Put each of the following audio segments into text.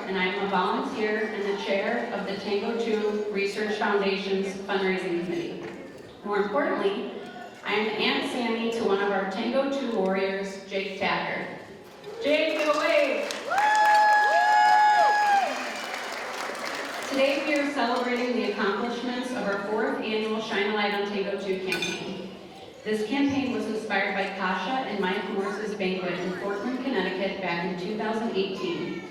and I am a volunteer and the chair of the TANGO2 Research Foundation's fundraising committee. More importantly, I am Aunt Sammy to one of our TANGO2 warriors, Jake Taggart. Jake, give a wave! Today we are celebrating the accomplishments of our 4th annual Shine a Light on TANGO2 campaign. This campaign was inspired by Kasha and Mike Morse's banquet in Fort Worth, Connecticut back in 2018.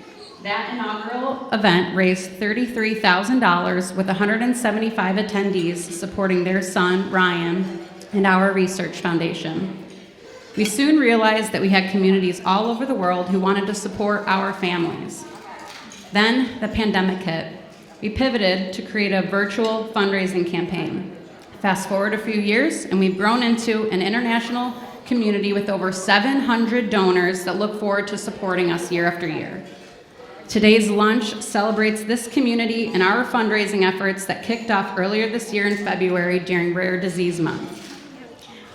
That inaugural event raised $33,000 with 175 attendees supporting their son, Ryan, and our research foundation. We soon realized that we had communities all over the world who wanted to support our families. Then the pandemic hit. We pivoted to create a virtual fundraising campaign. Fast forward a few years, and we've grown into an international community with over 700 donors that look forward to supporting us year after year. Today's lunch celebrates this community and our fundraising efforts that kicked off earlier this year in February during Rare Disease Month.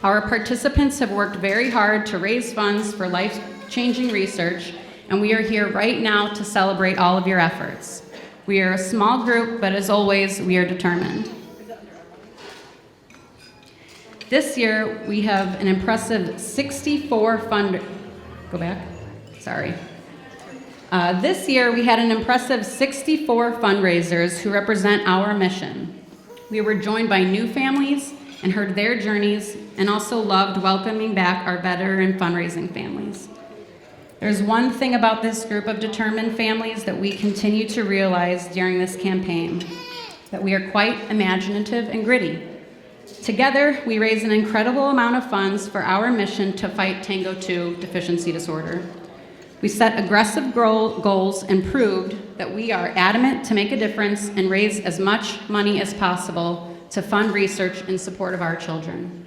Our participants have worked very hard to raise funds for life-changing research, and we are here right now to celebrate all of your efforts. We are a small group, but as always, we are determined. This year, we have an impressive 64 This year, we had an impressive 64 fundraisers who represent our mission. We were joined by new families and heard their journeys, and also loved welcoming back our veteran fundraising families. There's one thing about this group of determined families that we continue to realize during this campaign, that we are quite imaginative and gritty. Together, we raise an incredible amount of funds for our mission to fight TANGO2 deficiency disorder. We set aggressive goals and proved that we are adamant to make a difference and raise as much money as possible to fund research in support of our children.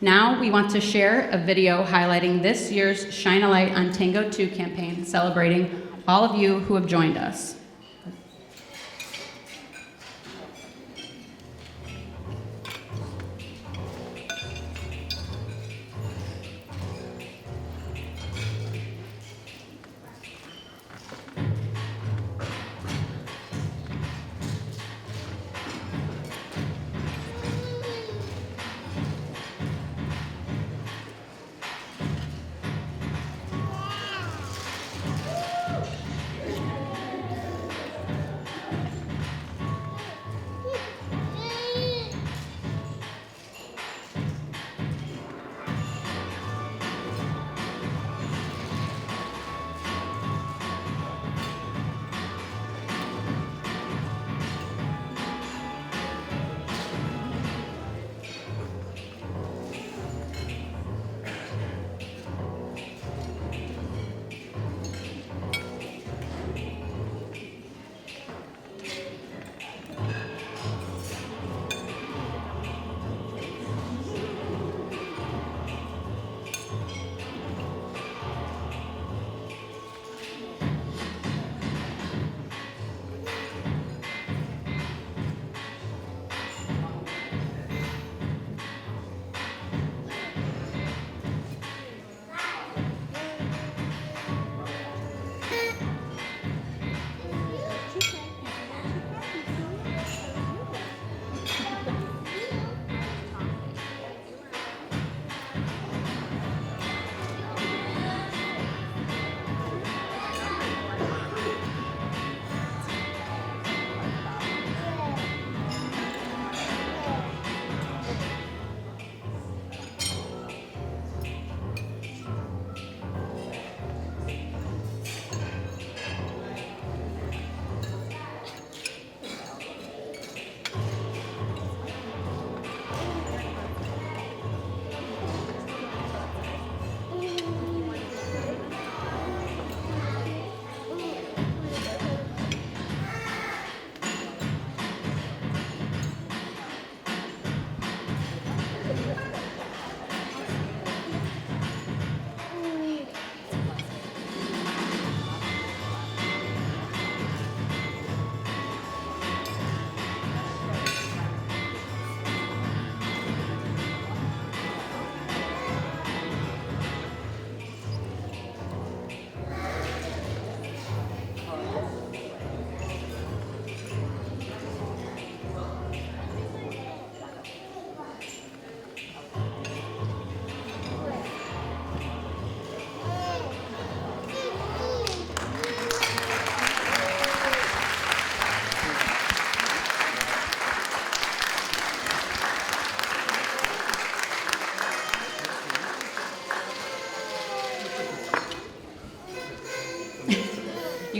Now, we want to share a video highlighting this year's Shine a Light on TANGO2 campaign, celebrating all of you who have joined us.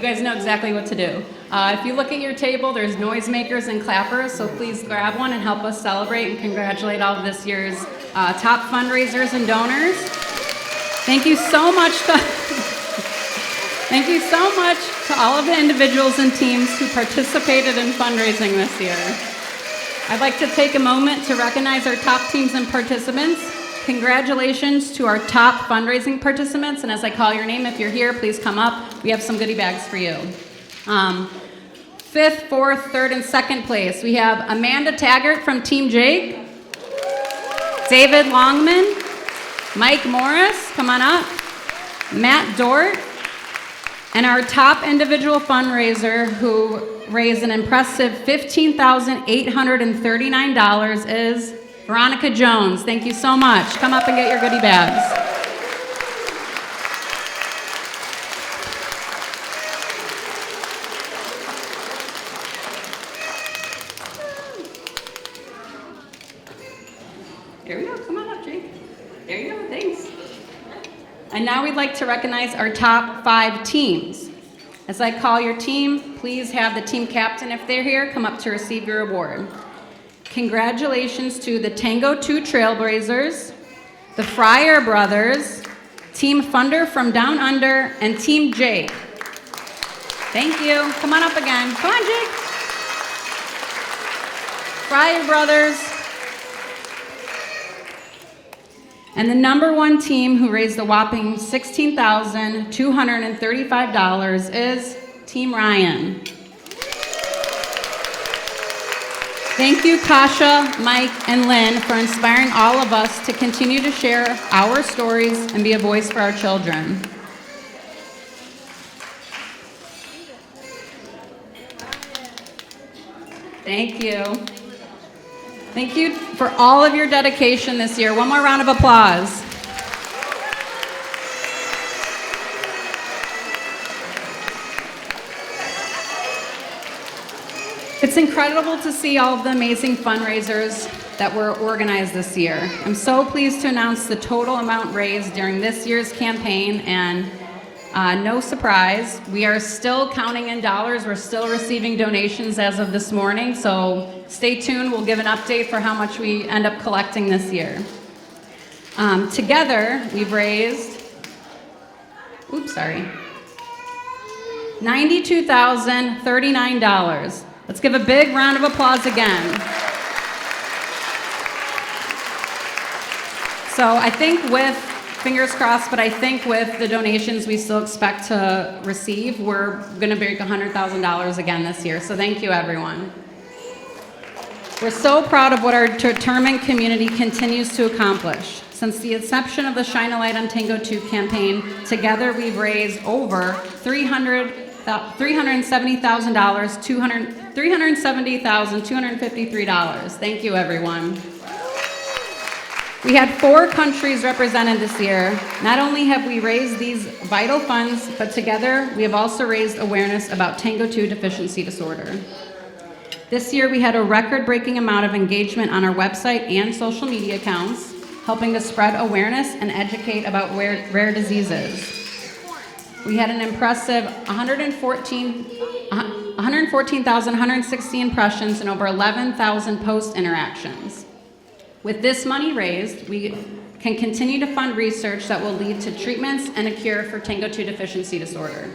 guys know exactly what to do. If you look at your table, there's noisemakers and clappers, so please grab one and help us celebrate and congratulate all of this year's top fundraisers and donors. Thank you so much to Thank you so much to all of the individuals and teams who participated in fundraising this year. I'd like to take a moment to recognize our top teams and participants. Congratulations to our top fundraising participants, and as I call your name, if you're here, please come up. We have some goodie bags for you. Fifth, fourth, third, and second place, we have Amanda Taggart from Team Jake, David Longman, Mike Morris, come on up, Matt Dort, and our top individual fundraiser who raised an impressive $15,839 is Veronica Jones. Thank you so much. Come up and get your goodie bags. There we go. Come on up, Jake. There you go. Thanks. And now we'd like to recognize our top 5 teams. As I call your team, please have the team captain, if they're here, come up to receive your award. Congratulations to the TANGO2 Trailblazers, the Fryer Brothers, Team Funder from Down Under, and Team Jake. Thank you. Come on up again. Come on, Jake. Fryer Brothers. And the number 1 team who raised a whopping $16,235 is Team Ryan. Thank you, Kasha, Mike, and Lynn, for inspiring all of us to continue to share our stories and be a voice for our children. Thank you. Thank you for all of your dedication this year. One more round of applause. It's incredible to see all of the amazing fundraisers that were organized this year. I'm so pleased to announce the total amount raised during this year's campaign, and no surprise, we are still counting in dollars. We're still receiving donations as of this morning, so stay tuned. We'll give an update for how much we end up collecting this year. Together, we've raised, $92,039. Let's give a big round of applause again. So I think with, fingers crossed, but I think with the donations we still expect to receive, we're going to break $100,000 again this year. So thank you, everyone. We're so proud of what our determined community continues to accomplish. Since the inception of the Shine a Light on TANGO2 campaign, together we've raised over $370,253. Thank you, everyone. We had 4 countries represented this year. Not only have we raised these vital funds, but together we have also raised awareness about TANGO2 deficiency disorder. This year we had a record-breaking amount of engagement on our website and social media accounts, helping to spread awareness and educate about rare diseases. We had an impressive 114,160 impressions and over 11,000 post interactions. With this money raised, we can continue to fund research that will lead to treatments and a cure for TANGO2 deficiency disorder.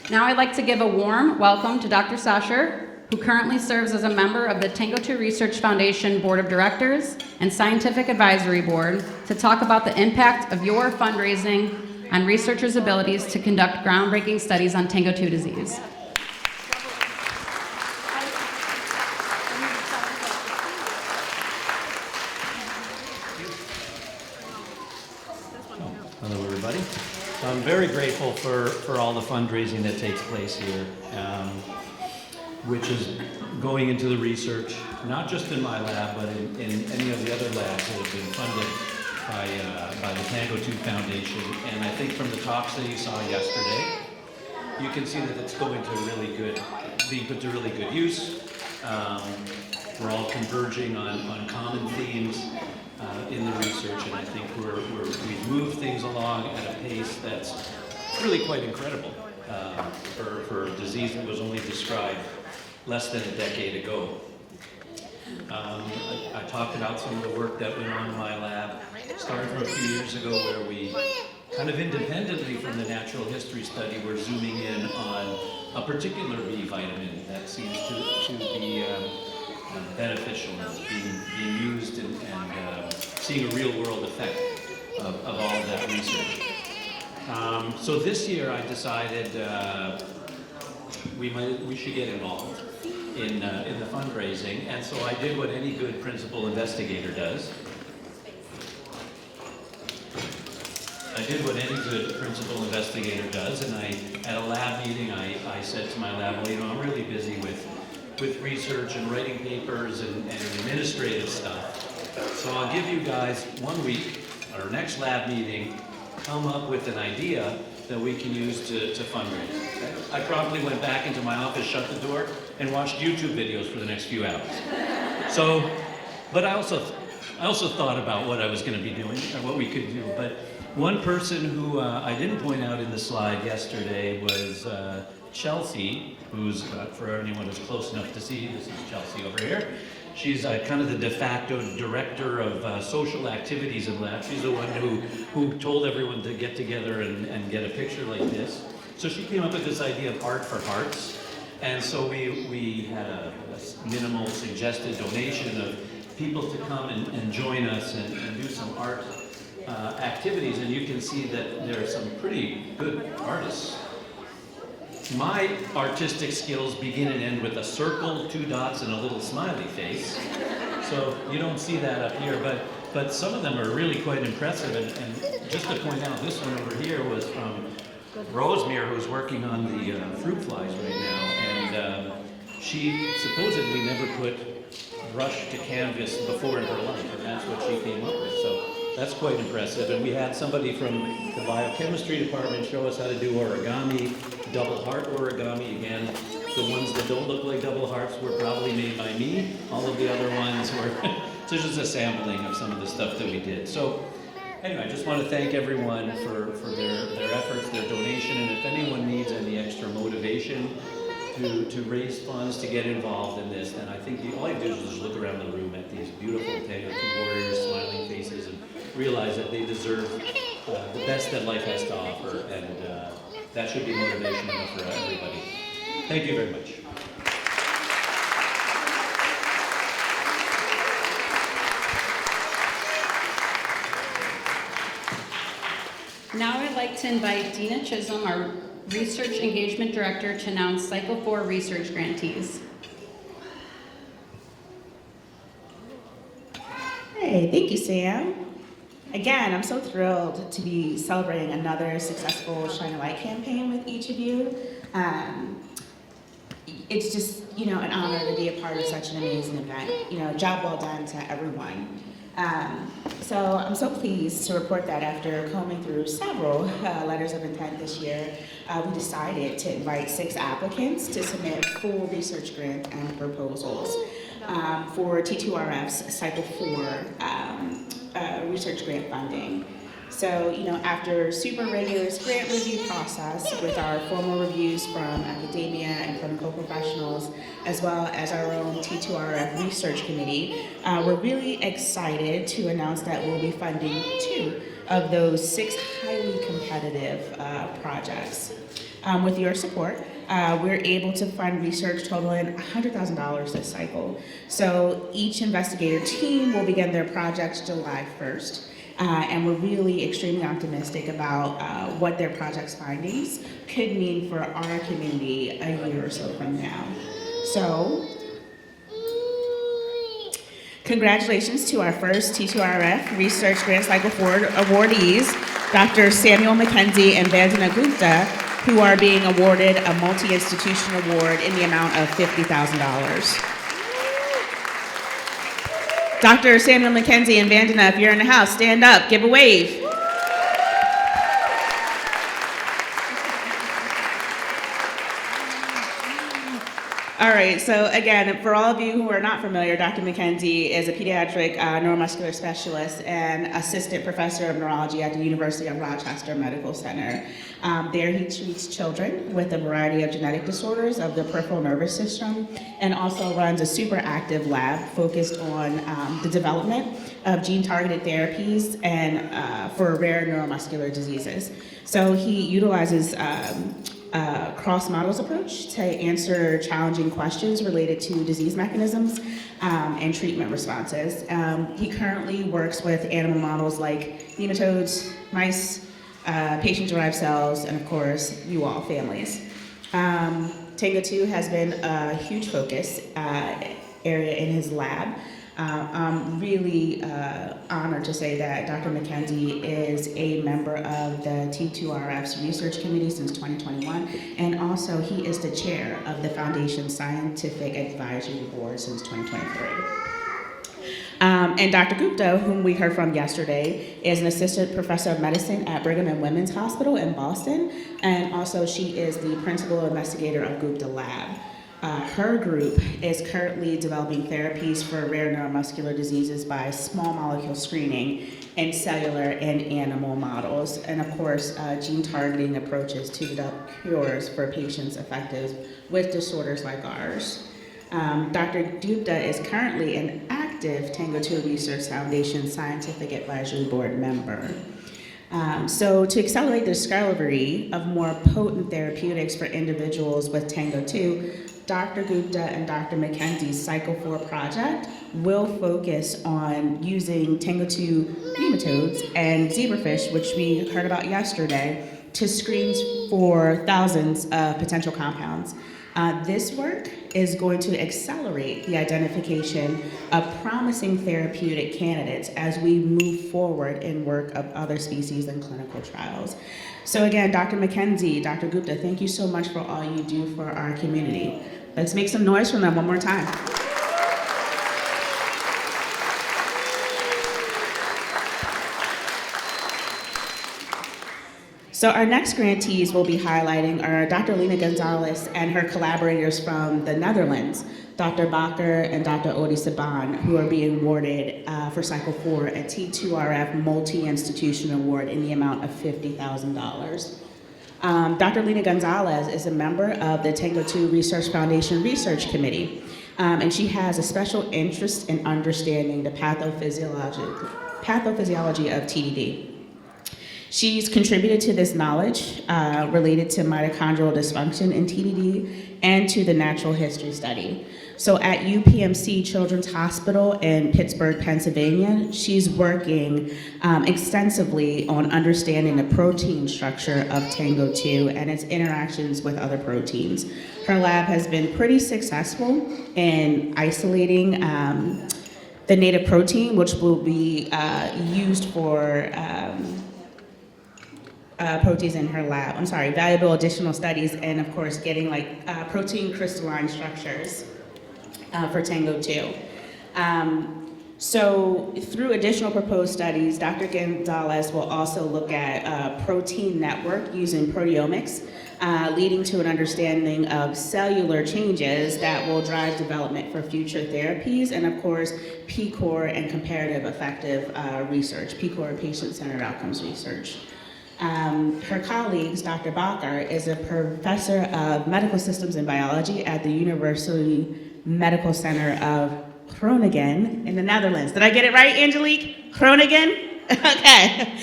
Now I'd like to give a warm welcome to Dr. Sasher, who currently serves as a member of the TANGO2 Research Foundation Board of Directors and Scientific Advisory Board, to talk about the impact of your fundraising on researchers' abilities to conduct groundbreaking studies on TANGO2 disease. Hello, everybody. I'm very grateful for all the fundraising that takes place here, which is going into the research, not just in my lab, but in any of the other labs that have been funded by the TANGO2 Foundation. And I think from the talks that you saw yesterday, you can see that it's going to being put to really good use. We're all converging on common themes in the research, and I think we've moved things along at a pace that's really quite incredible. for a disease that was only described less than a decade ago. I talked about some of the work that went on in my lab. Started from a few years ago where we, kind of independently from the natural history study, we're zooming in on a particular B vitamin that seems to be beneficial and is being used and seeing a real world effect of all of that research. So this year I decided we should get involved in the fundraising, and so I did what any good principal investigator does. And at a lab meeting, I said to my lab, well, you know, I'm really busy with research and writing papers and administrative stuff. So I'll give you guys 1 week, at our next lab meeting, come up with an idea that we can use to fundraise. Okay? I probably went back into my office, shut the door, and watched YouTube videos for the next few hours. So, but I also thought about what I was going to be doing and what we could do. But one person who I didn't point out in the slide yesterday was Chelsea, who's, for anyone who's close enough to see, this is Chelsea over here. She's kind of the de facto director of social activities in lab. She's the one who told everyone to get together and get a picture like this. So she came up with this idea of Art for Hearts. And so we had a minimal suggested donation of people to come and join us and do some art activities. And you can see that there are some pretty good artists. My artistic skills begin and end with a circle, 2 dots, and a little smiley face. So you don't see that up here, but some of them are really quite impressive. And just to point out, this one over here was from Rosemere, who's working on the fruit flies right now. And she supposedly never put brush to canvas before in her life, and that's what she came up with. So that's quite impressive. And we had somebody from the biochemistry department show us how to do origami, double heart origami. Again, the ones that don't look like double hearts were probably made by me. All of the other ones were, so just a sampling of some of the stuff that we did. So anyway, I just want to thank everyone for their efforts, their donation, and if anyone needs any extra motivation to raise funds to get involved in this, then I think all you do is just look around the room at these beautiful TANGO2 warriors, smiling faces, and realize that they deserve the best that life has to offer, and that should be motivation enough for everybody. Thank you very much. Now I'd like to invite Dina Chisholm, our Research Engagement Director, to announce Cycle 4 research grantees. Hey, thank you, Sam. Again, I'm so thrilled to be celebrating another successful Shine a Light campaign with each of you. It's just, an honor to be a part of such an amazing event. Job well done to everyone. So I'm so pleased to report that after combing through several letters of intent this year, we decided to invite 6 applicants to submit full research grant and proposals for T2RF's Cycle 4 research grant funding. So, after super rigorous grant review process with our formal reviews from academia and clinical professionals, as well as our own T2RF research committee, we're really excited to announce that we'll be funding 2 of those 6 highly competitive projects. With your support, we're able to fund research totaling $100,000 this cycle. So each investigator team will begin their projects July 1st. And we're really extremely optimistic about what their project's findings could mean for our community a year or so from now. So, congratulations to our first T2RF Research Grant Cycle 4 awardees, Dr. Samuel McKenzie and Vandana Gupta, who are being awarded a multi-institution award in the amount of $50,000. Dr. Samuel McKenzie and Vandana, if you're in the house, stand up, give a wave. All right, so again, for all of you who are not familiar, Dr. McKenzie is a pediatric neuromuscular specialist and assistant professor of neurology at the University of Rochester Medical Center. There he treats children with a variety of genetic disorders of the peripheral nervous system and also runs a super active lab focused on the development of gene-targeted therapies and for rare neuromuscular diseases. So he utilizes cross models approach to answer challenging questions related to disease mechanisms and treatment responses. He currently works with animal models like nematodes, mice, patient-derived cells, and of course, you all families. TANGO2 has been a huge focus area in his lab. I'm really honored to say that Dr. McKenzie is a member of the T2RF's research committee since 2021, and also he is the chair of the Foundation's Scientific Advisory Board since 2023. And Dr. Gupta, whom we heard from yesterday, is an assistant professor of medicine at Brigham and Women's Hospital in Boston, and also she is the principal investigator of Gupta Lab. Her group is currently developing therapies for rare neuromuscular diseases by small molecule screening in cellular and animal models, and of course, gene targeting approaches to develop cures for patients affected with disorders like ours. Dr. Gupta is currently an active TANGO2 Research Foundation Scientific Advisory Board member. So to accelerate the discovery of more potent therapeutics for individuals with TANGO2, Dr. Gupta and Dr. McKenzie's Cycle 4 project will focus on using TANGO2 nematodes and zebrafish, which we heard about yesterday, to screen for thousands of potential compounds. This work is going to accelerate the identification of promising therapeutic candidates as we move forward in work of other species and clinical trials. So again, Dr. McKenzie, Dr. Gupta, thank you so much for all you do for our community. Let's make some noise for them one more time. So our next grantees we'll be highlighting are Dr. Lena Gonzalez and her collaborators from the Netherlands, Dr. Bakker and Dr. Awardee Saban, who are being awarded for Cycle 4 a T2RF Multi-Institution Award in the amount of $50,000. Dr. Lena Gonzalez is a member of the TANGO2 Research Foundation Research Committee, and she has a special interest in understanding the pathophysiology of TDD. She's contributed to this knowledge related to mitochondrial dysfunction in TDD and to the natural history study. So at UPMC Children's Hospital in Pittsburgh, Pennsylvania, she's working extensively on understanding the protein structure of TANGO2 and its interactions with other proteins. Her lab has been pretty successful in isolating the native protein, which will be used for proteins in her lab. Valuable additional studies, and of course, getting protein crystalline structures for TANGO2. So through additional proposed studies, Dr. Gonzalez will also look at protein network using proteomics, leading to an understanding of cellular changes that will drive development for future therapies, and of course, PCOR and comparative effective research, PCOR patient-centered outcomes research. Her colleagues, Dr. Bakker, is a professor of medical systems and biology at the University Medical Center of Groningen in the Netherlands. Did I get it right, Angelique? Groningen? Okay.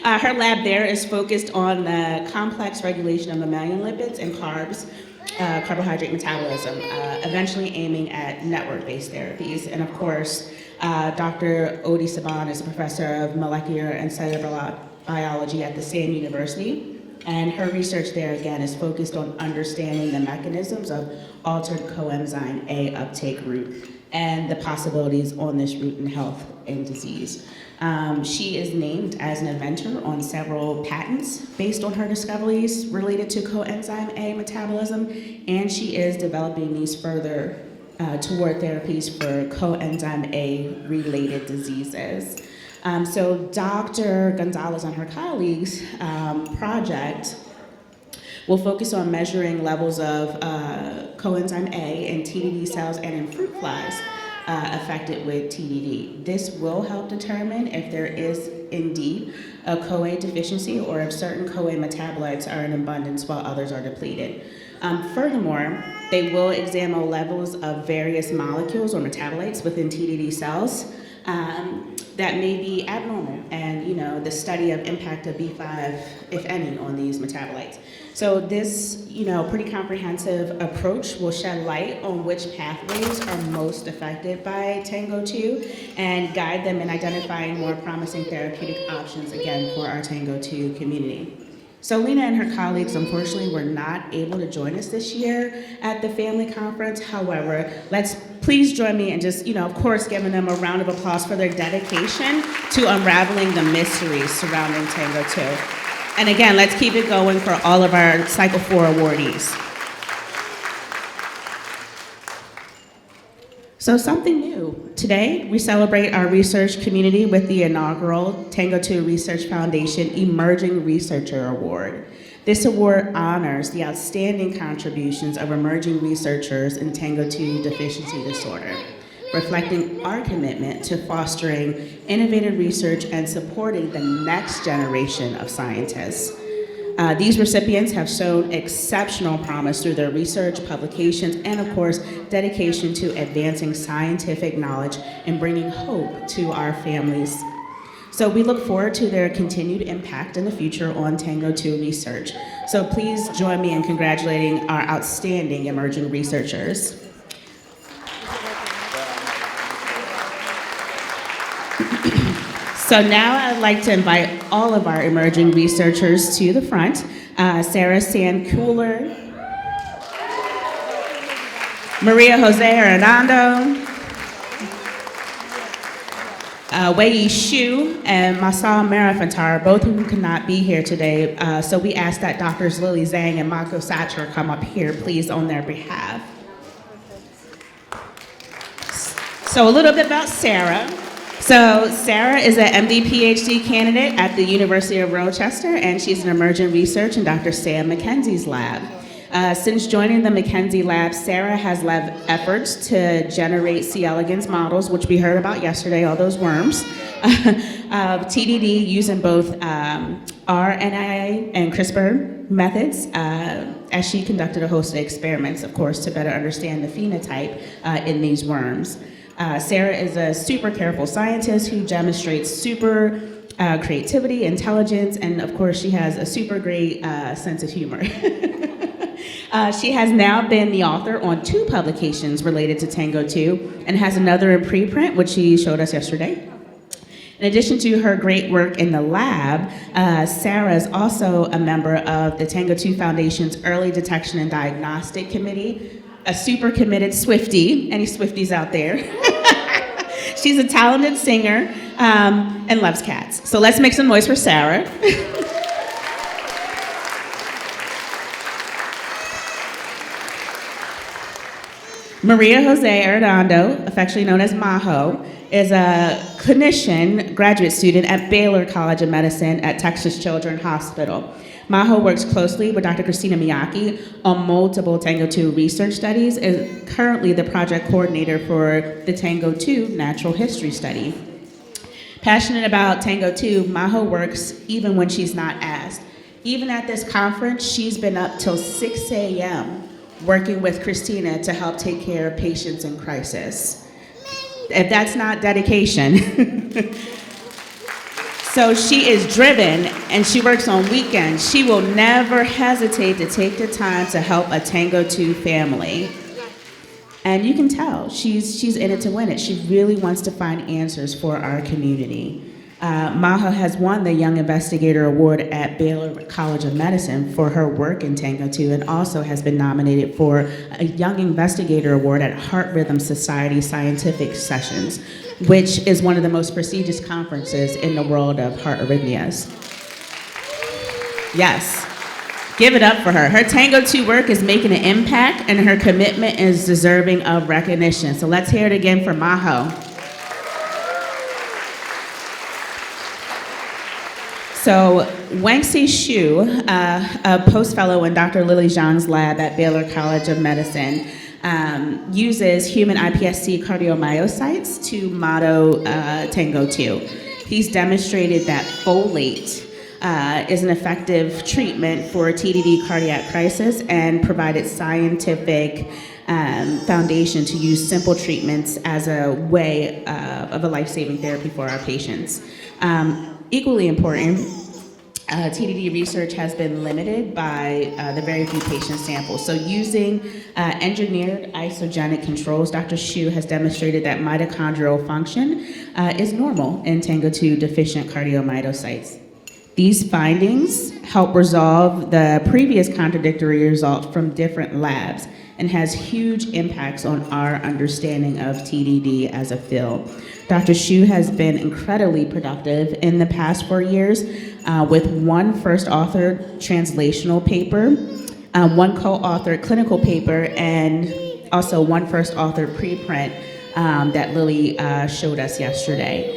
Her lab there is focused on the complex regulation of mammalian lipids and carbs, carbohydrate metabolism, eventually aiming at network-based therapies. And of course, Dr. Awardee Saban is a professor of molecular and cellular biology at the same university. And her research there, again, is focused on understanding the mechanisms of altered coenzyme A uptake route and the possibilities on this route in health and disease. She is named as an inventor on several patents based on her discoveries related to coenzyme A metabolism, and she is developing these further toward therapies for coenzyme A related diseases. So Dr. Gonzalez and her colleagues' project will focus on measuring levels of coenzyme A in TDD cells and in fruit flies affected with TDD. This will help determine if there is indeed a CoA deficiency or if certain CoA metabolites are in abundance while others are depleted. Furthermore, they will examine levels of various molecules or metabolites within TDD cells that may be abnormal, and the study of impact of B5, if any, on these metabolites. So this, pretty comprehensive approach will shed light on which pathways are most affected by TANGO2 and guide them in identifying more promising therapeutic options, again, for our TANGO2 community. So Lena and her colleagues, unfortunately, were not able to join us this year at the family conference. However, let's please join me in just, of course, giving them a round of applause for their dedication to unraveling the mysteries surrounding TANGO2. And again, let's keep it going for all of our Cycle 4 awardees. So something new. Today, we celebrate our research community with the inaugural TANGO2 Research Foundation Emerging Researcher Award. This award honors the outstanding contributions of emerging researchers in TANGO2 deficiency disorder, reflecting our commitment to fostering innovative research and supporting the next generation of scientists. These recipients have shown exceptional promise through their research, publications, and of course, dedication to advancing scientific knowledge and bringing hope to our families. So we look forward to their continued impact in the future on TANGO2 research. So please join me in congratulating our outstanding emerging researchers. So now I'd like to invite all of our emerging researchers to the front. Sarah Sandcooler, Maria Jose Hernando, Wei Xu, and Masao Marafantar, both of whom could not be here today. So we ask that Drs. Lily Zhang and Mako Sacher come up here, please, on their behalf. So a little bit about Sarah. So Sarah is an MD PhD candidate at the University of Rochester, and she's an emergent research in Dr. Sam McKenzie's lab. Since joining the McKenzie lab, Sarah has led efforts to generate C. elegans models, which we heard about yesterday, all those worms, TDD using both RNA and CRISPR methods, as she conducted a host of experiments, of course, to better understand the phenotype in these worms. Sarah is a super careful scientist who demonstrates super creativity, intelligence, and of course she has a super great sense of humor. She has now been the author on 2 publications related to TANGO2 and has another in preprint, which she showed us yesterday. In addition to her great work in the lab, Sarah is also a member of the TANGO2 Foundation's Early Detection and Diagnostic Committee, a super committed Swiftie, any Swifties out there. She's a talented singer and loves cats. So let's make some noise for Sarah. Maria Jose Arredondo, affectionately known as Maho, is a clinician graduate student at Baylor College of Medicine at Texas Children's Hospital. Maho works closely with Dr. Christina Miyake on multiple TANGO2 research studies, and is currently the project coordinator for the TANGO2 Natural History Study. Passionate about TANGO2, Maho works even when she's not asked. Even at this conference, she's been up till 6 a.m. working with Christina to help take care of patients in crisis. If that's not dedication. So she is driven and she works on weekends. She will never hesitate to take the time to help a TANGO2 family. And you can tell she's in it to win it. She really wants to find answers for our community. Maha has won the Young Investigator Award at Baylor College of Medicine for her work in TANGO2, and also has been nominated for a Young Investigator Award at Heart Rhythm Society Scientific Sessions, which is one of the most prestigious conferences in the world of heart arrhythmias. Yes, give it up for her. Her TANGO2 work is making an impact, and her commitment is deserving of recognition. So let's hear it again for Maho. So Wangxi Xu, a post fellow in Dr. Lily Zhang's lab at Baylor College of Medicine, uses human iPSC cardiomyocytes to model TANGO2. He's demonstrated that folate is an effective treatment for TDD cardiac crisis and provided scientific foundation to use simple treatments as a way of a life-saving therapy for our patients. Equally important, TDD research has been limited by the very few patient samples. So using engineered isogenic controls, Dr. Xu has demonstrated that mitochondrial function is normal in TANGO2 deficient cardiomyocytes. These findings help resolve the previous contradictory results from different labs and has huge impacts on our understanding of TDD as a field. Dr. Xu has been incredibly productive in the past 4 years with one first authored translational paper, one co-authored clinical paper, and also one first authored preprint that Lily showed us yesterday.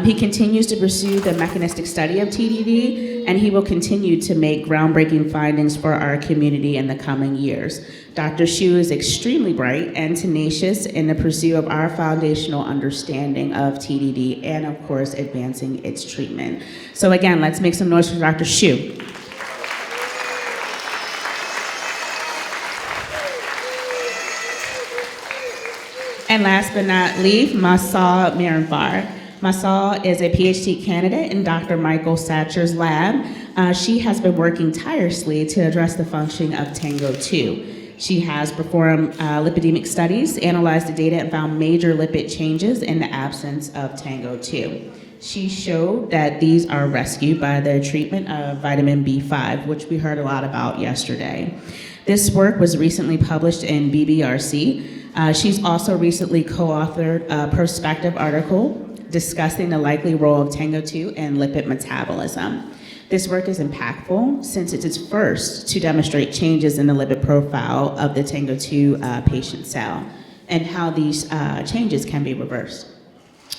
He continues to pursue the mechanistic study of TDD, and he will continue to make groundbreaking findings for our community in the coming years. Dr. Xu is extremely bright and tenacious in the pursuit of our foundational understanding of TDD and, of course, advancing its treatment. So again, let's make some noise for Dr. Xu. And last but not least, Masal Miranvar. Masal is a PhD candidate in Dr. Michael Satcher's lab. She has been working tirelessly to address the function of TANGO2. She has performed lipidemic studies, analyzed the data, and found major lipid changes in the absence of TANGO2. She showed that these are rescued by the treatment of vitamin B5, which we heard a lot about yesterday. This work was recently published in BBRC. She's also recently co-authored a prospective article discussing the likely role of TANGO2 in lipid metabolism. This work is impactful since it's its first to demonstrate changes in the lipid profile of the TANGO2 patient cell and how these changes can be reversed.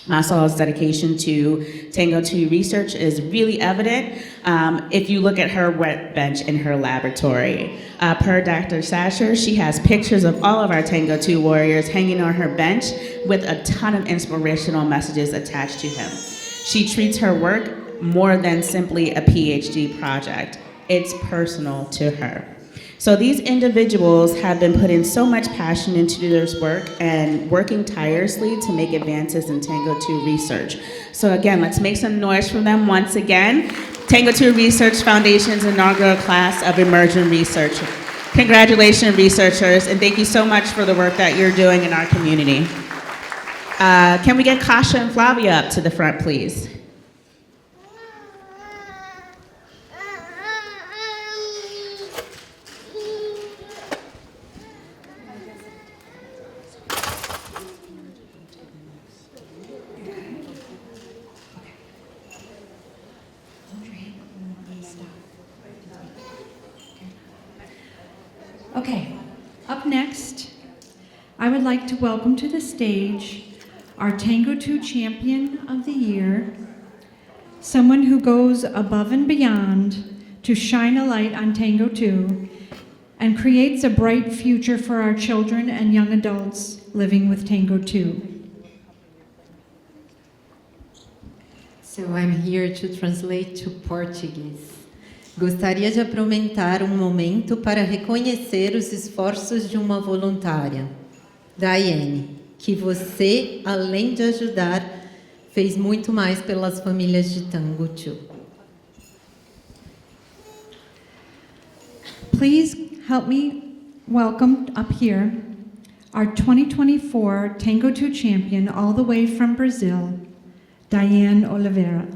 Masal's dedication to TANGO2 research is really evident if you look at her wet bench in her laboratory. Per Dr. Satcher, she has pictures of all of our TANGO2 warriors hanging on her bench with a ton of inspirational messages attached to him. She treats her work more than simply a PhD project. It's personal to her. So these individuals have been putting so much passion into this work and working tirelessly to make advances in TANGO2 research. So again, let's make some noise for them once again. TANGO2 Research Foundation's inaugural class of emerging research. Congratulations, researchers, and thank you so much for the work that you're doing in our community. Can we get Kasha and Flavia up to the front, please? Okay, up next, I would like to welcome to the stage our TANGO2 Champion of the Year, someone who goes above and beyond to shine a light on TANGO2 and creates a bright future for our children and young adults living with TANGO2. So I'm here to translate to Portuguese. Gostaria de aproveitar momento para reconhecer os esforços de uma voluntária, Diane, que você, além de ajudar, fez muito mais pelas famílias de TANGO2. Please help me welcome up here our 2024 TANGO2 champion all the way from Brazil, Diane Oliveira.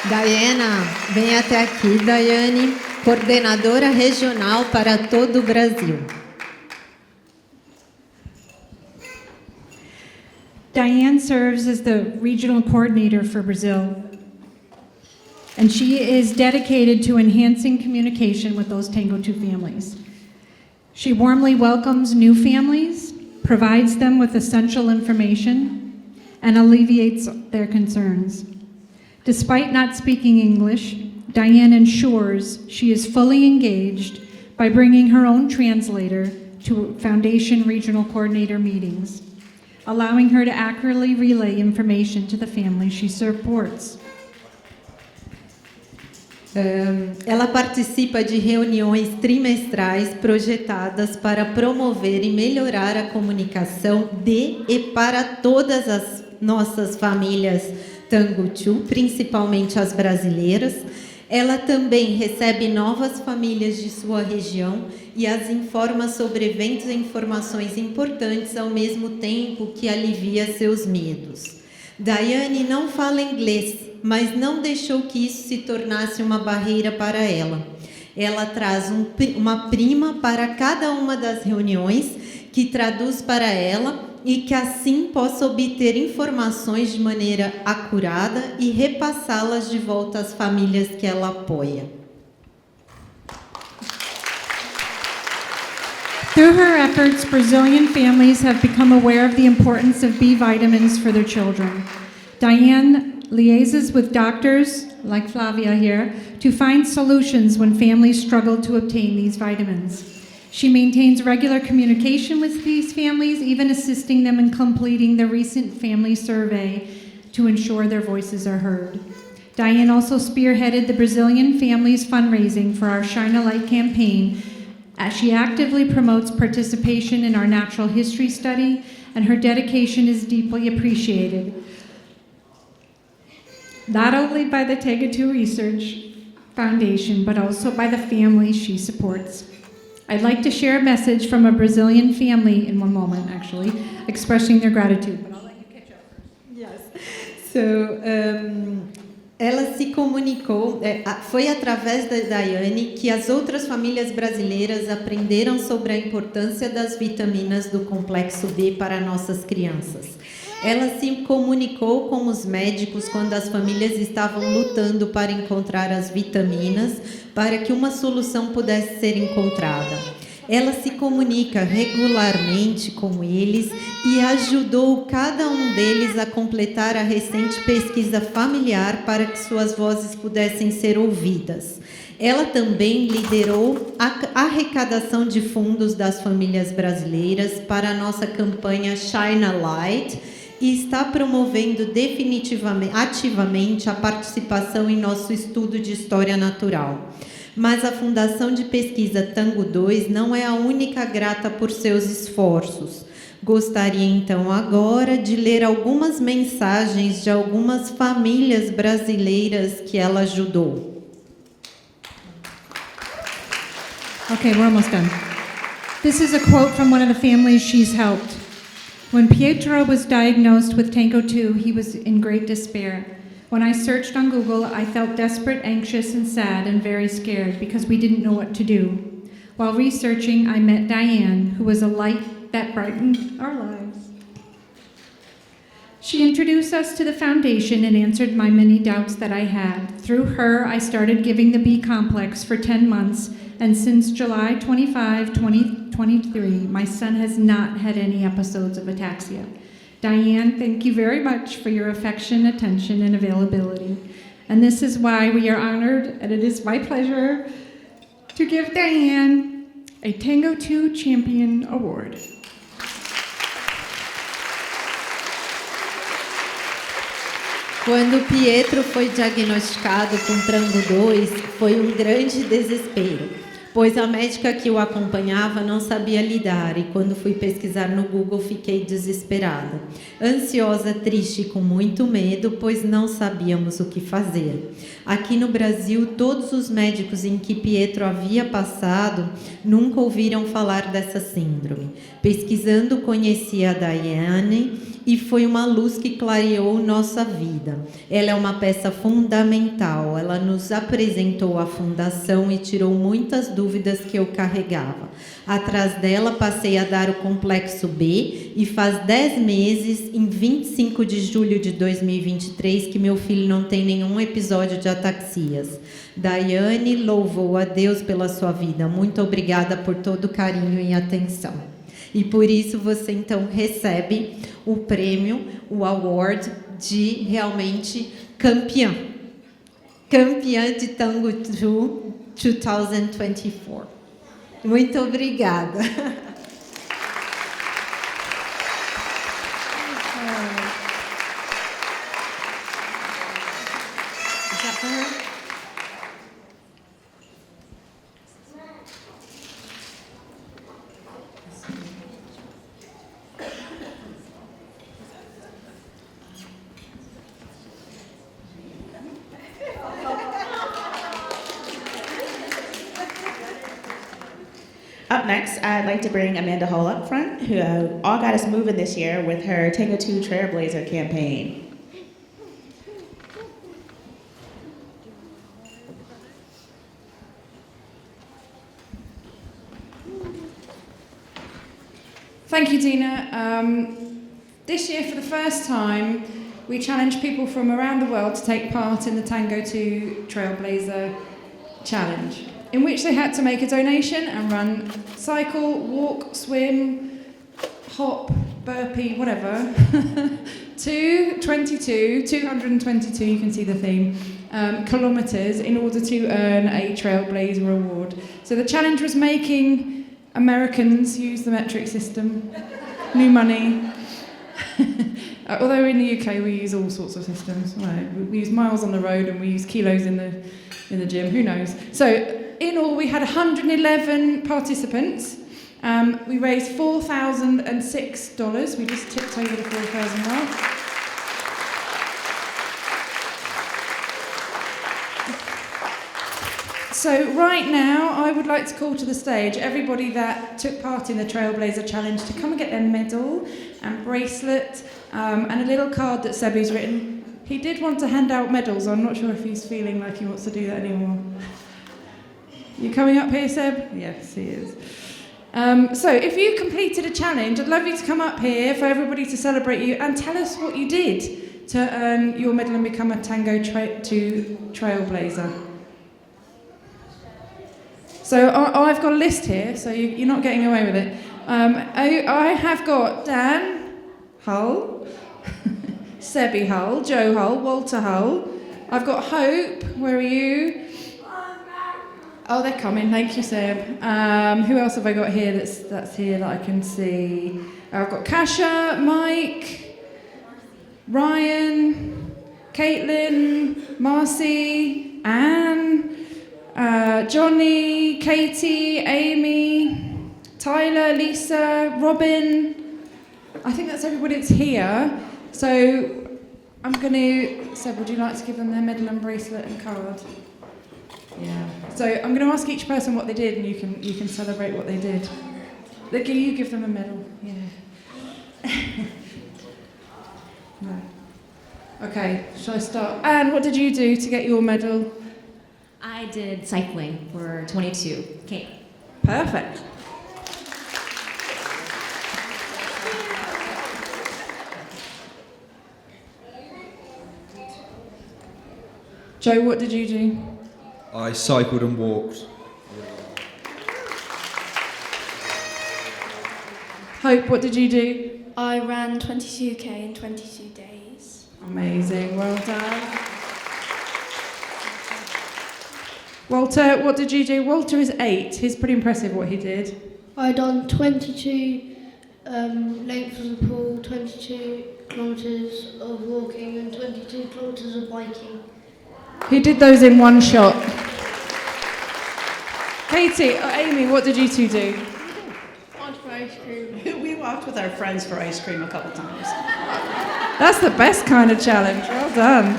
Diana, vem até aqui, Daiane, coordenadora regional para todo o Brasil. Diane serves as the regional coordinator for Brazil, and she is dedicated to enhancing communication with those TANGO2 families. She warmly welcomes new families provides them with essential information, and alleviates their concerns. Despite not speaking English, Diane ensures she is fully engaged by bringing her own translator to Foundation Regional Coordinator meetings, allowing her to accurately relay information to the family she supports. Ela participa de reuniões trimestrais projetadas para promover e melhorar a comunicação de e para todas as nossas famílias TANGO2, principalmente as brasileiras. Ela também recebe novas famílias de sua região e as informa sobre eventos e informações importantes ao mesmo tempo que alivia seus medos. Diane não fala inglês, mas não deixou que isso se tornasse uma barreira para ela. Ela traz uma prima para cada uma das reuniões, que traduz para ela e que assim possa obter informações de maneira acurada e repassá-las de volta às famílias que ela apoia. Through her efforts, Brazilian families have become aware of the importance of B vitamins for their children. Diane liaises with doctors, like Flavia here, to find solutions when families struggle to obtain these vitamins. She maintains regular communication with these families, even assisting them in completing the recent family survey to ensure their voices are heard. Diane also spearheaded the Brazilian families fundraising for our Shine a Light campaign, as she actively promotes participation in our natural history study, and her dedication is deeply appreciated, not only by the TANGO2 Research Foundation, but also by the families she supports. I'd like to share a message from a Brazilian family in one moment, actually, expressing their gratitude. But I'll let you catch up first. Yes. So, ela se comunicou, foi através da Diane que as outras famílias brasileiras aprenderam sobre a importância das vitaminas do complexo B para nossas crianças. Ela se comunicou com os médicos quando as famílias estavam lutando para encontrar as vitaminas, para que uma solução pudesse ser encontrada. Ela se comunica regularmente com eles e ajudou cada um deles a completar a recente pesquisa familiar para que suas vozes pudessem ser ouvidas. Ela também liderou a arrecadação de fundos das famílias brasileiras para a nossa campanha Shine a Light e está promovendo ativamente a participação em nosso estudo de história natural. Mas a Fundação de Pesquisa TANGO2 não é a única grata por seus esforços. Gostaria então agora de ler algumas mensagens de algumas famílias brasileiras que ela ajudou. Okay, we're almost done. This is a quote from one of the families she's helped. When Pietro was diagnosed with TANGO2, he was in great despair. When I searched on Google, I felt desperate, anxious, and sad, and very scared because we didn't know what to do. While researching, I met Diane, who was a light that brightened our lives. She introduced us to the foundation and answered my many doubts that I had. Through her, I started giving the B complex for 10 months, and since July 25, 2023, my son has not had any episodes of ataxia. Diane, thank you very much for your affection, attention, and availability. And this is why we are honored, and it is my pleasure to give Diane a TANGO2 Champion Award. Quando Pietro foi diagnosticado com TANGO2, foi um grande desespero, pois a médica que o acompanhava não sabia lidar e quando fui pesquisar no Google fiquei desesperada, ansiosa, triste e com muito medo, pois não sabíamos o que fazer. Aqui no Brasil, todos os médicos em que Pietro havia passado nunca ouviram falar dessa síndrome. Pesquisando, conheci a Diane e foi uma luz que clareou nossa vida. Ela é uma peça fundamental. Ela nos apresentou a fundação e tirou muitas dúvidas que eu carregava. Atrás dela, passei a dar o complexo B e faz 10 meses, em 25 de julho de 2023, que meu filho não tem nenhum episódio de ataxias. Diane louvou a Deus pela sua vida. Muito obrigada por todo o carinho e atenção. E por isso você então recebe o prêmio, o award de realmente campeã. Campeã de TANGO2 2024. Muito obrigada. Up next, I'd like to bring Amanda Hall up front, who all got us moving this year with her TANGO2 Trailblazer campaign. Thank you, Dina. This year, for the first time, we challenged people from around the world to take part in the TANGO2 Trailblazer Challenge, in which they had to make a donation and run, cycle, walk, swim, hop, burpee, whatever, 222, you can see the theme, kilometres in order to earn a Trailblazer award. So the challenge was making Americans use the metric system, new money. Although in the UK we use all sorts of systems. We use miles on the road and we use kilos in the gym, who knows. So in all we had 111 participants. We raised $4,006. We just tipped over the 4,000 mark. So right now, I would like to call to the stage everybody that took part in the Trailblazer Challenge to come and get their medal and bracelet and a little card that Sebi's written. He did want to hand out medals. I'm not sure if he's feeling like he wants to do that anymore. You coming up here, Seb? Yes, he is. So if you completed a challenge, I'd love you to come up here for everybody to celebrate you and tell us what you did to earn your medal and become a TANGO2 Trailblazer. So I've got a list here, so you're not getting away with it. I have got Dan Hull, Sebi Hull, Joe Hull, Walter Hull. I've got Hope, where are you? Oh, they're coming, thank you, Seb. Who else have I got here that's here that I can see? I've got Kasha, Mike, Ryan, Caitlin, Marcy, Anne, Johnny, Katie, Amy, Tyler, Lisa, Robin. I think that's everybody that's here. So I'm going to, Seb, would you like to give them their medal and bracelet and card? Yeah. So I'm going to ask each person what they did, and you can celebrate what they did. You give them a medal. Yeah. No. Okay. Shall I start? Anne, what did you do to get your medal? I did cycling for 22. Okay. Perfect. Joe, what did you do? I cycled and walked. Hope, what did you do? I ran 22k in 22 days. Amazing, well done. Walter, what did you do? Walter is 8. He's pretty impressive what he did. I done 22 lengths of the pool, 22 kilometres of walking and 22 kilometres of biking. He did those in one shot. Katie, Amy, what did you two do? Went for ice cream. We walked with our friends for ice cream a couple times. That's the best kind of challenge. Well done.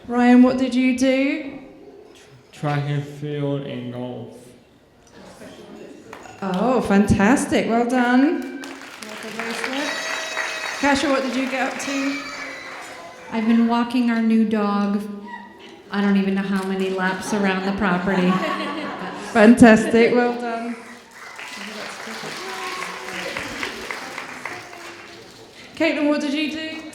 Ryan, what did you do? Track and field and golf. Oh, fantastic. Well done. Kasha, what did you get up to? I've been walking our new dog. I don't even know how many laps around the property. Fantastic. Well done. Caitlin, what did you do?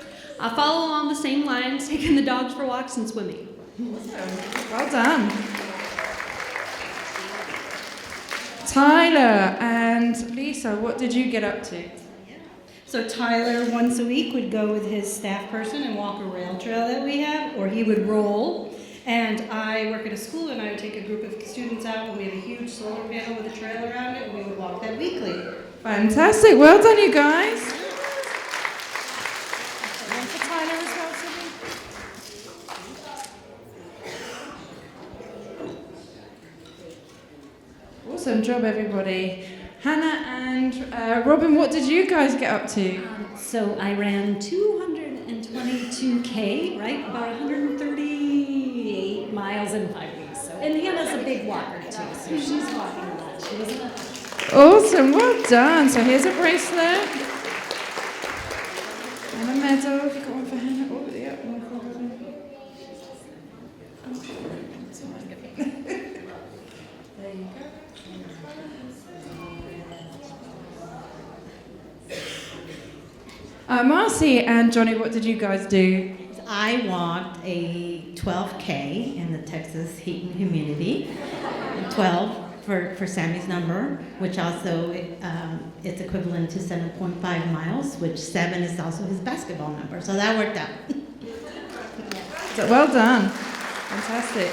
follow along the same lines, taking the dogs for walks and swimming. Well done. Tyler and Lisa, what did you get up to? So Tyler, once a week, would go with his staff person and walk a rail trail that we have, or he would roll. And I work at a school, and I would take a group of students out, and we have a huge solar panel with a trail around it, and we would walk that weekly. Fantastic. Well done, you guys. One for Tyler as well, Sydney. Awesome job, everybody. Hannah and Robin, what did you guys get up to? So I ran 222K, right? About 138 miles in 5 weeks. So, and Hannah's a big walker too, so she's walking a lot. She doesn't have Awesome, well done. So here's a bracelet and a medal. Have you got one for Hannah? Oh, yeah, one for Robin. There you go. Marcy and Johnny, what did you guys do? I walked a 12K in the Texas heat and humidity, 12 for Sammy's number, which also it's equivalent to 7.5 miles, which 7 is also his basketball number. So that worked out. So well done. Fantastic.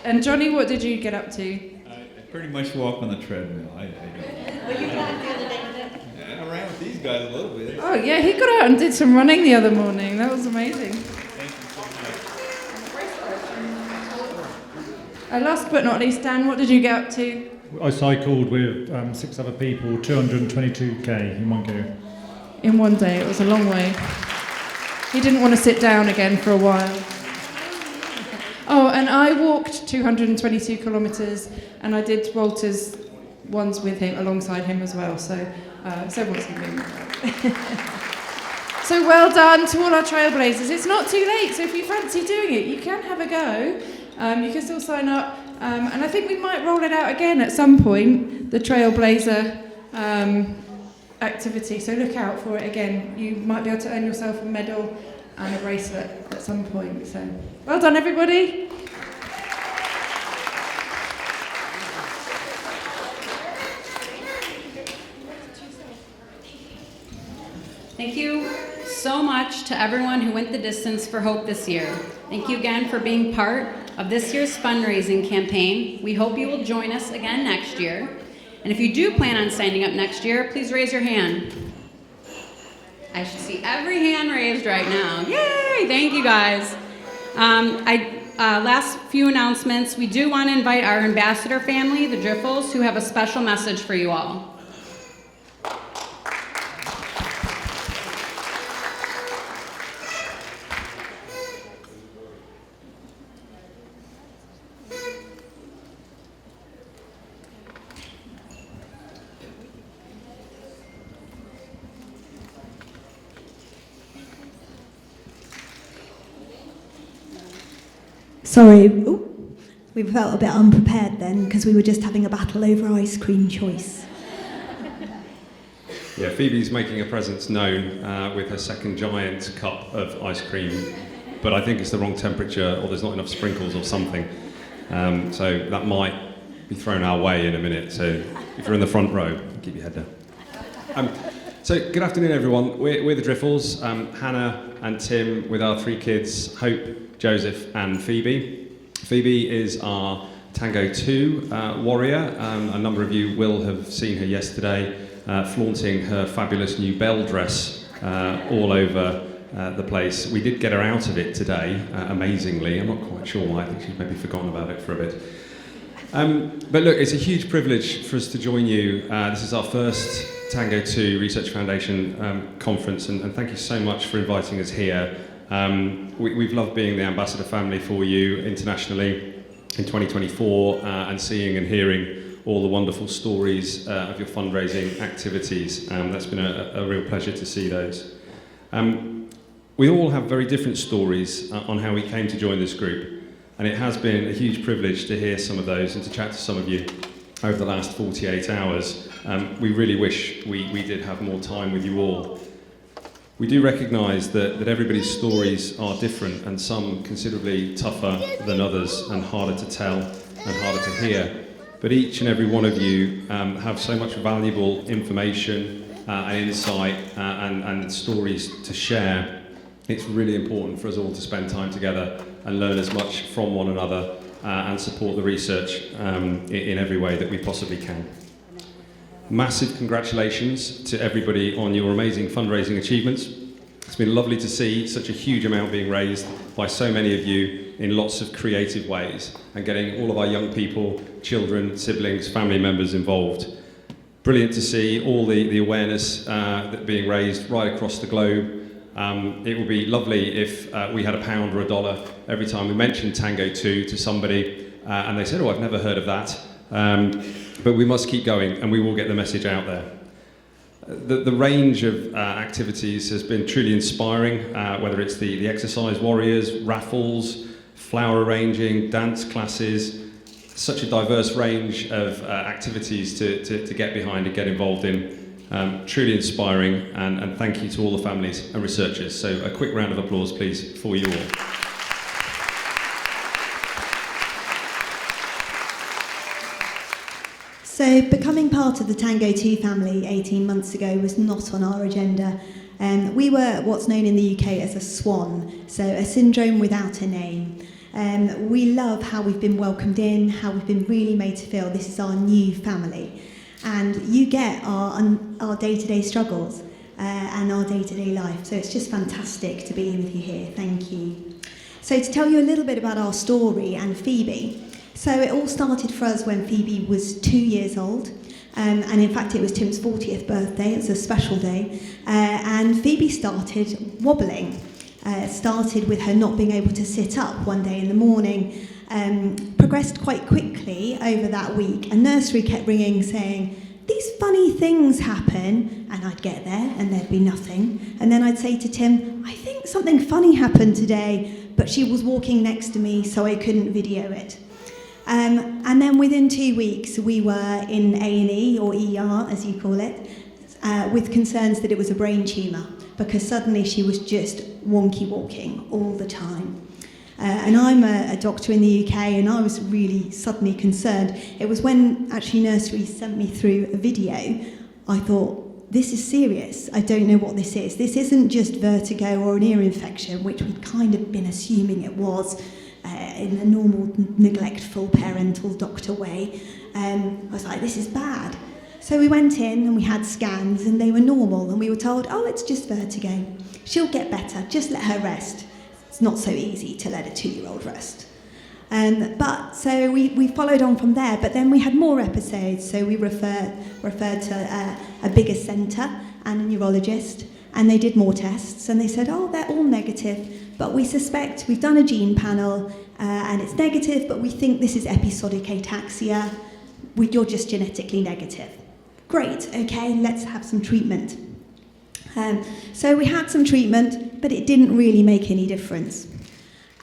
And Johnny, what did you get up to? I pretty much walk on the treadmill. Were you walking the other day? I ran with these guys a little bit. Oh yeah, he got out and did some running the other morning. That was amazing. Thank you so much. Last but not least, Dan, what did you get up to? I cycled with 6 other people, 222k in one go. In one day, it was a long way. He didn't want to sit down again for a while. Oh, and I walked 222 kilometres, and I did Walter's ones with him, alongside him as well, so everyone's going to be So well done to all our trailblazers. It's not too late, so if you fancy doing it, you can have a go. You can still sign up, and I think we might roll it out again at some point, the trailblazer activity, so look out for it again. You might be able to earn yourself a medal and a bracelet at some point, so well done everybody. Thank you so much to everyone who went the distance for hope this year. Thank you again for being part of this year's fundraising campaign. We hope you will join us again next year. And if you do plan on signing up next year, please raise your hand. I should see every hand raised right now. Yay! Thank you guys. Last few announcements. We do want to invite our ambassador family, the Driffills, who have a special message for you all. Sorry, we felt a bit unprepared then because we were just having a battle over ice cream choice. Yeah, Phoebe's making her presence known with her second giant cup of ice cream, but I think it's the wrong temperature or there's not enough sprinkles or something. So that might be thrown our way in a minute, so if you're in the front row, keep your head down. So good afternoon everyone, we're the Driffills, Hannah and Tim with our 3 kids, Hope, Joseph and Phoebe. Phoebe is our TANGO2 warrior. A number of you will have seen her yesterday flaunting her fabulous new bell dress all over the place. We did get her out of it today, amazingly. I'm not quite sure why, I think she's maybe forgotten about it for a bit. But look, it's a huge privilege for us to join you. This is our first TANGO2 Research Foundation conference, and thank you so much for inviting us here. We've loved being the ambassador family for you internationally in 2024 and seeing and hearing all the wonderful stories of your fundraising activities. That's been a real pleasure to see those. We all have very different stories on how we came to join this group, and it has been a huge privilege to hear some of those and to chat to some of you. over the last 48 hours. We really wish we did have more time with you all. We do recognise that everybody's stories are different, and some considerably tougher than others and harder to tell and harder to hear. But each and every one of you have so much valuable information and insight and stories to share. It's really important for us all to spend time together and learn as much from one another and support the research in every way that we possibly can. Massive congratulations to everybody on your amazing fundraising achievements. It's been lovely to see such a huge amount being raised by so many of you in lots of creative ways and getting all of our young people, children, siblings, family members involved. Brilliant to see all the awareness that being raised right across the globe. It would be lovely if we had £1 or $1 every time we mentioned TANGO2 to somebody and they said, oh, I've never heard of that. But we must keep going and we will get the message out there. The range of activities has been truly inspiring, whether it's the exercise warriors, raffles, flower arranging, dance classes, such a diverse range of activities to get behind and get involved in. Truly inspiring, and thank you to all the families and researchers. So a quick round of applause, please, for you all. So becoming part of the TANGO2 family 18 months ago was not on our agenda. We were what's known in the UK as a SWAN, so a syndrome without a name. We love how we've been welcomed in, how we've been really made to feel this is our new family. And you get our day-to-day struggles and our day-to-day life. So it's just fantastic to be with you here. Thank you. So to tell you a little bit about our story and Phoebe. So it all started for us when Phoebe was 2 years old. And in fact, it was Tim's 40th birthday. It was a special day. And Phoebe started wobbling. Started with her not being able to sit up one day in the morning. Progressed quite quickly over that week. And nursery kept ringing saying, these funny things happen. And I'd get there and there'd be nothing. And then I'd say to Tim, I think something funny happened today, but she was walking next to me, so I couldn't video it. And then within 2 weeks, we were in A&E, or ER, as you call it, with concerns that it was a brain tumour, because suddenly she was just wonky walking all the time. And I'm a doctor in the UK, and I was really suddenly concerned. It was when actually nursery sent me through a video, I thought, this is serious. I don't know what this is. This isn't just vertigo or an ear infection, which we'd kind of been assuming it was, in a normal, neglectful, parental doctor way. I was like, this is bad. So we went in and we had scans and they were normal, and we were told, oh, it's just vertigo. She'll get better, just let her rest. It's not so easy to let a 2-year-old rest. But so we followed on from there, but then we had more episodes, so we referred to a bigger centre and a neurologist, and they did more tests, and they said, oh, they're all negative, but we suspect, we've done a gene panel, and it's negative, but we think this is episodic ataxia. You're just genetically negative. Great, okay, let's have some treatment. So we had some treatment, but it didn't really make any difference.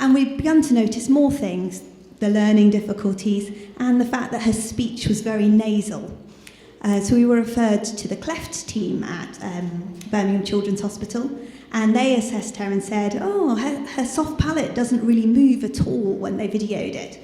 And we began to notice more things, the learning difficulties, and the fact that her speech was very nasal. So we were referred to the cleft team at Birmingham Children's Hospital, and they assessed her and said, oh, her soft palate doesn't really move at all when they videoed it.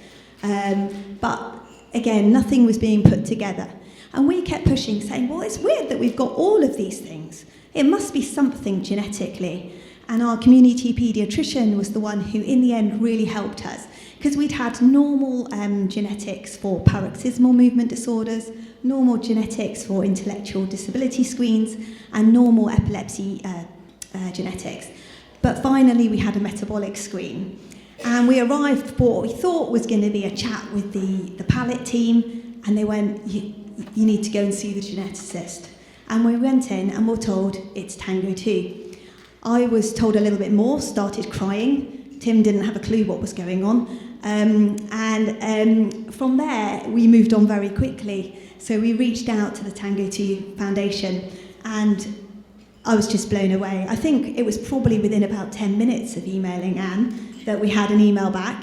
But again, nothing was being put together. And we kept pushing, saying, well, it's weird that we've got all of these things. It must be something genetically. And our community paediatrician was the one who, in the end, really helped us, because we'd had normal genetics for paroxysmal movement disorders, normal genetics for intellectual disability screens, and normal epilepsy genetics. But finally, we had a metabolic screen. And we arrived for what we thought was going to be a chat with the palate team, and they went, you need to go and see the geneticist. And we went in and were told it's TANGO2. I was told a little bit more, started crying. Tim didn't have a clue what was going on. And from there, we moved on very quickly. So we reached out to the TANGO2 Foundation, and I was just blown away. I think it was probably within about 10 minutes of emailing Anne that we had an email back.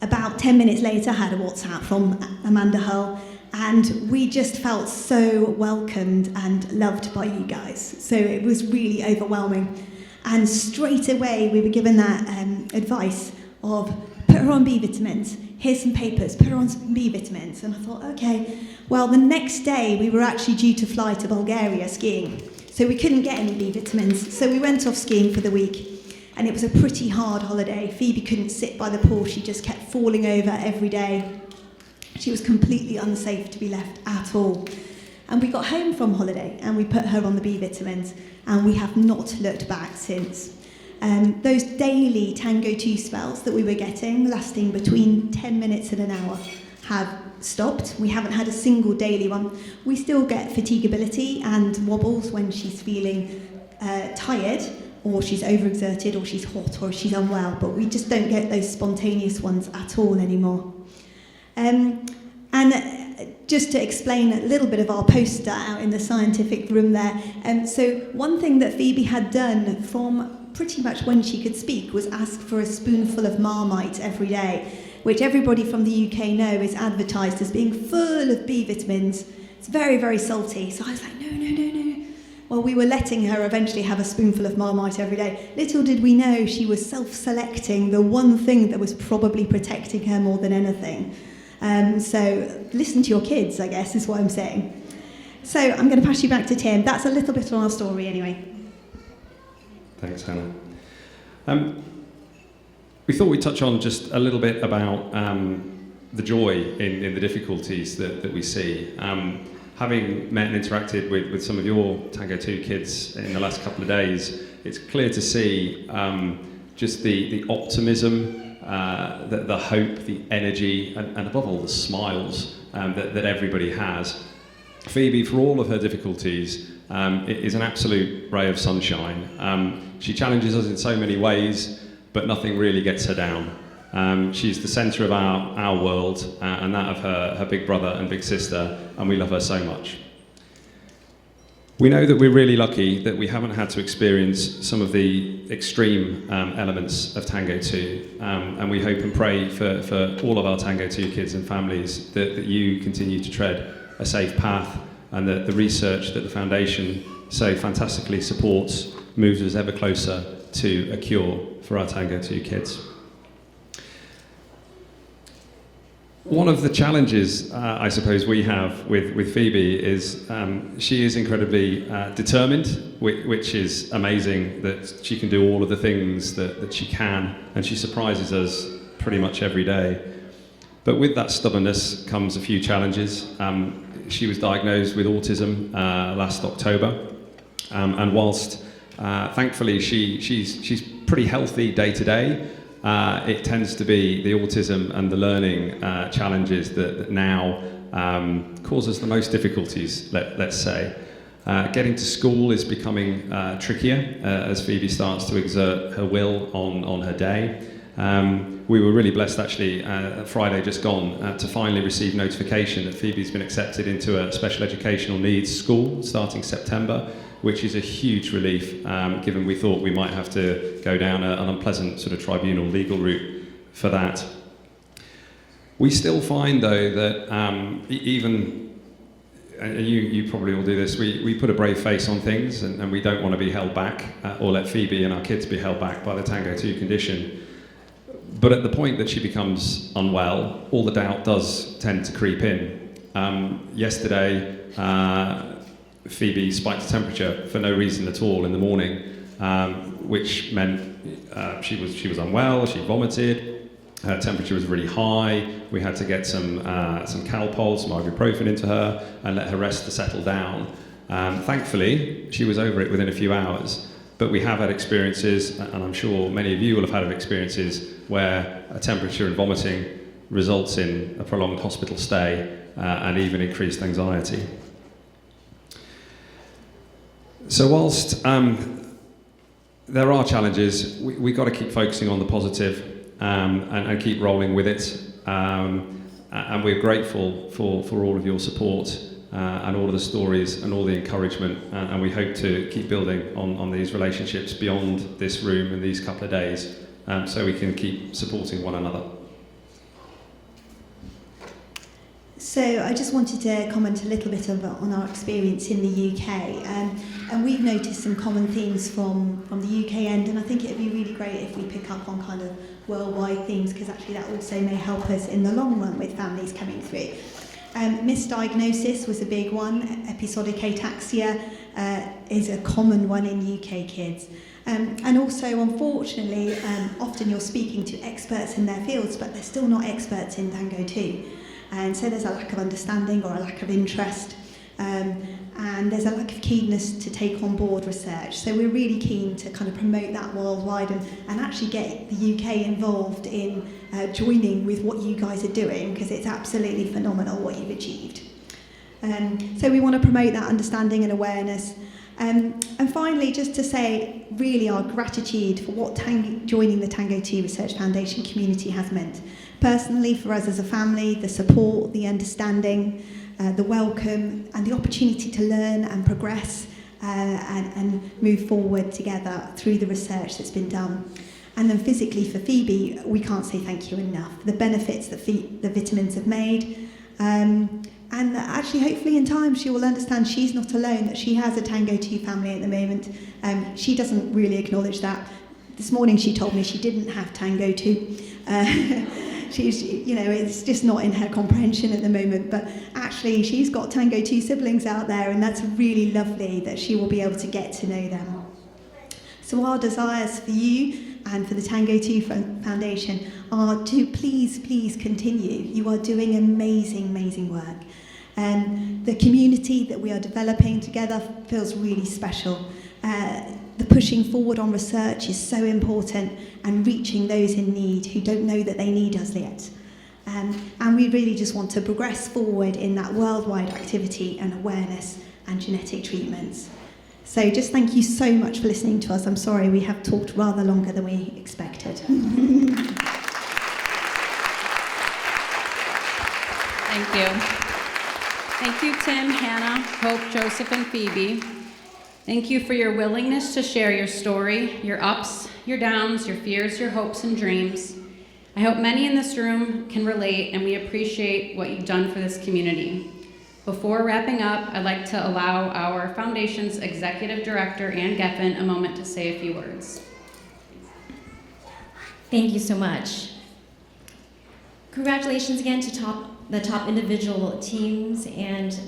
About 10 minutes later, I had a WhatsApp from Amanda Hull, And we just felt so welcomed and loved by you guys. So it was really overwhelming. And straight away, we were given that advice of put her on B vitamins. Here's some papers, put her on some B vitamins. And I thought, okay. Well, the next day, we were actually due to fly to Bulgaria skiing. So we couldn't get any B vitamins. So we went off skiing for the week. And it was a pretty hard holiday. Phoebe couldn't sit by the pool. She just kept falling over every day. She was completely unsafe to be left at all. And we got home from holiday and we put her on the B vitamins, and we have not looked back since. Those daily TANGO2 spells that we were getting, lasting between 10 minutes and an hour, have stopped. We haven't had a single daily one. We still get fatigability and wobbles when she's feeling tired, or she's overexerted, or she's hot, or she's unwell, but we just don't get those spontaneous ones at all anymore. And just to explain a little bit of our poster out in the scientific room there, so one thing that Phoebe had done from pretty much when she could speak was ask for a spoonful of Marmite every day, which everybody from the UK know is advertised as being full of B vitamins. It's very, very salty. So I was like, no. Well, we were letting her eventually have a spoonful of Marmite every day. Little did we know she was self-selecting the one thing that was probably protecting her more than anything. So listen to your kids, I guess, is what I'm saying. So I'm going to pass you back to Tim. That's a little bit on our story anyway. Thanks, Hannah. We thought we'd touch on just a little bit about the joy in the difficulties that we see. Having met and interacted with some of your TANGO2 kids in the last couple of days, it's clear to see just the optimism, the hope, the energy, and above all the smiles that everybody has. Phoebe, for all of her difficulties, is an absolute ray of sunshine. She challenges us in so many ways, but nothing really gets her down. She's the centre of our world and that of her big brother and big sister, and we love her so much. We know that we're really lucky that we haven't had to experience some of the extreme elements of TANGO2, and we hope and pray for all of our TANGO2 kids and families that you continue to tread a safe path, and that the research that the Foundation so fantastically supports moves us ever closer to a cure for our TANGO2 kids. One of the challenges, I suppose, we have with Phoebe is she is incredibly determined, which is amazing that she can do all of the things that she can, and she surprises us pretty much every day. But with that stubbornness comes a few challenges. She was diagnosed with autism last October, and whilst thankfully she's pretty healthy day to day, it tends to be the autism and the learning challenges that now cause us the most difficulties, let's say. Getting to school is becoming trickier as Phoebe starts to exert her will on her day. We were really blessed actually Friday just gone to finally receive notification that Phoebe's been accepted into a special educational needs school starting September, which is a huge relief, given we thought we might have to go down an unpleasant sort of tribunal legal route for that. We still find, though, that even, and you probably all do this, we put a brave face on things, and we don't want to be held back, or let Phoebe and our kids be held back by the TANGO2 condition. But at the point that she becomes unwell, all the doubt does tend to creep in. Yesterday, Phoebe spiked the temperature for no reason at all in the morning, which meant she was unwell, she vomited, her temperature was really high. We had to get some Calpol, some ibuprofen into her and let her rest to settle down. Thankfully, she was over it within a few hours, but we have had experiences, and I'm sure many of you will have had experiences, where a temperature and vomiting results in a prolonged hospital stay and even increased anxiety. So whilst there are challenges, we've got to keep focusing on the positive and keep rolling with it. And we're grateful for all of your support and all of the stories and all the encouragement. And we hope to keep building on these relationships beyond this room and these couple of days, so we can keep supporting one another. So I just wanted to comment a little bit on our experience in the UK. And we've noticed some common themes from the UK end, and I think it would be really great if we pick up on kind of worldwide themes, because actually that also may help us in the long run with families coming through. Misdiagnosis was a big one. Episodic ataxia is a common one in UK kids. And also, unfortunately, often you're speaking to experts in their fields, but they're still not experts in TANGO2. And so there's a lack of understanding or a lack of interest. And there's a lack of keenness to take on board research. So we're really keen to kind of promote that worldwide and actually get the UK involved in joining with what you guys are doing, because it's absolutely phenomenal what you've achieved. So we want to promote that understanding and awareness. And finally, just to say really our gratitude for what joining the TANGO2 Research Foundation community has meant. Personally, for us as a family, the support, the understanding, the welcome, and the opportunity to learn and progress and move forward together through the research that's been done. And then physically for Phoebe, we can't say thank you enough. The benefits that the vitamins have made, and that actually hopefully in time she will understand she's not alone, that she has a TANGO2 family at the moment. She doesn't really acknowledge that. This morning she told me she didn't have TANGO2. She's, it's just not in her comprehension at the moment, but actually she's got TANGO2 siblings out there, and that's really lovely that she will be able to get to know them. So our desires for you and for the TANGO2 Foundation are to please continue. You are doing amazing work. And the community that we are developing together feels really special. The pushing forward on research is so important, and reaching those in need who don't know that they need us yet. And we really just want to progress forward in that worldwide activity and awareness and genetic treatments. So just thank you so much for listening to us. I'm sorry we have talked rather longer than we expected. Thank you. Thank you, Tim, Hannah, Hope, Joseph, and Phoebe. Thank you for your willingness to share your story, your ups, your downs, your fears, your hopes, and dreams. I hope many in this room can relate, and we appreciate what you've done for this community. Before wrapping up, I'd like to allow our Foundation's Executive Director, Ann Geffen, a moment to say a few words. Thank you so much. Congratulations again to the top individual teams and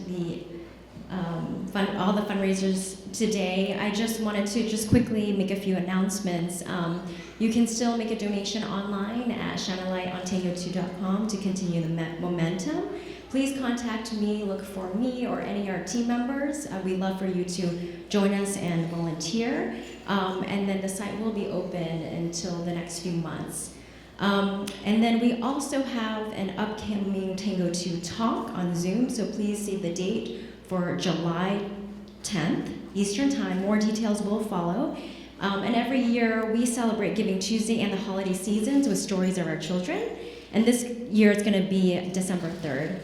all the fundraisers today. I just wanted to quickly make a few announcements. You can still make a donation online at shinelightontango2.com to continue the momentum. Please contact me, look for me or any of our team members. We'd love for you to join us and volunteer. And then the site will be open until the next few months. And then we also have an upcoming TANGO2 talk on Zoom, so please save the date for July 10th, Eastern Time. More details will follow. And every year we celebrate Giving Tuesday and the holiday seasons with stories of our children. And this year it's going to be December 3rd.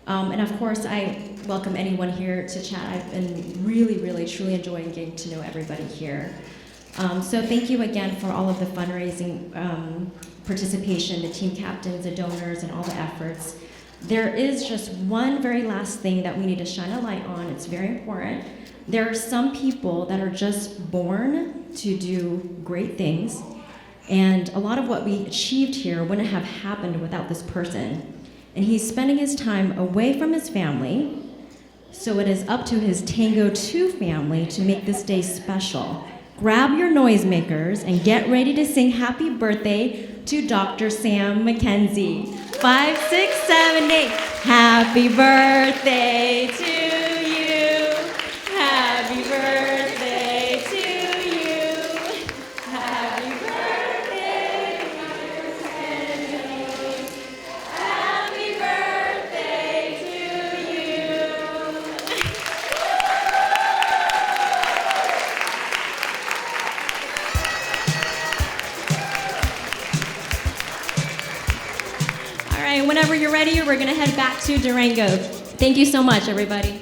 And of course, I welcome anyone here to chat. I've been really, truly enjoying getting to know everybody here. So thank you again for all of the fundraising participation, the team captains, the donors, and all the efforts. There is just one very last thing that we need to shine a light on. It's very important. There are some people that are just born to do great things, and a lot of what we achieved here wouldn't have happened without this person. And he's spending his time away from his family, so it is up to his TANGO2 family to make this day special. Grab your noisemakers and get ready to sing happy birthday to Dr. Sam McKenzie. 5, 6, 7, 8. Happy birthday to you. Happy birthday to you. Happy birthday, Dr. McKenzie. Happy birthday to you. All right, whenever you're ready, we're going to head back to Durango. Thank you so much, everybody.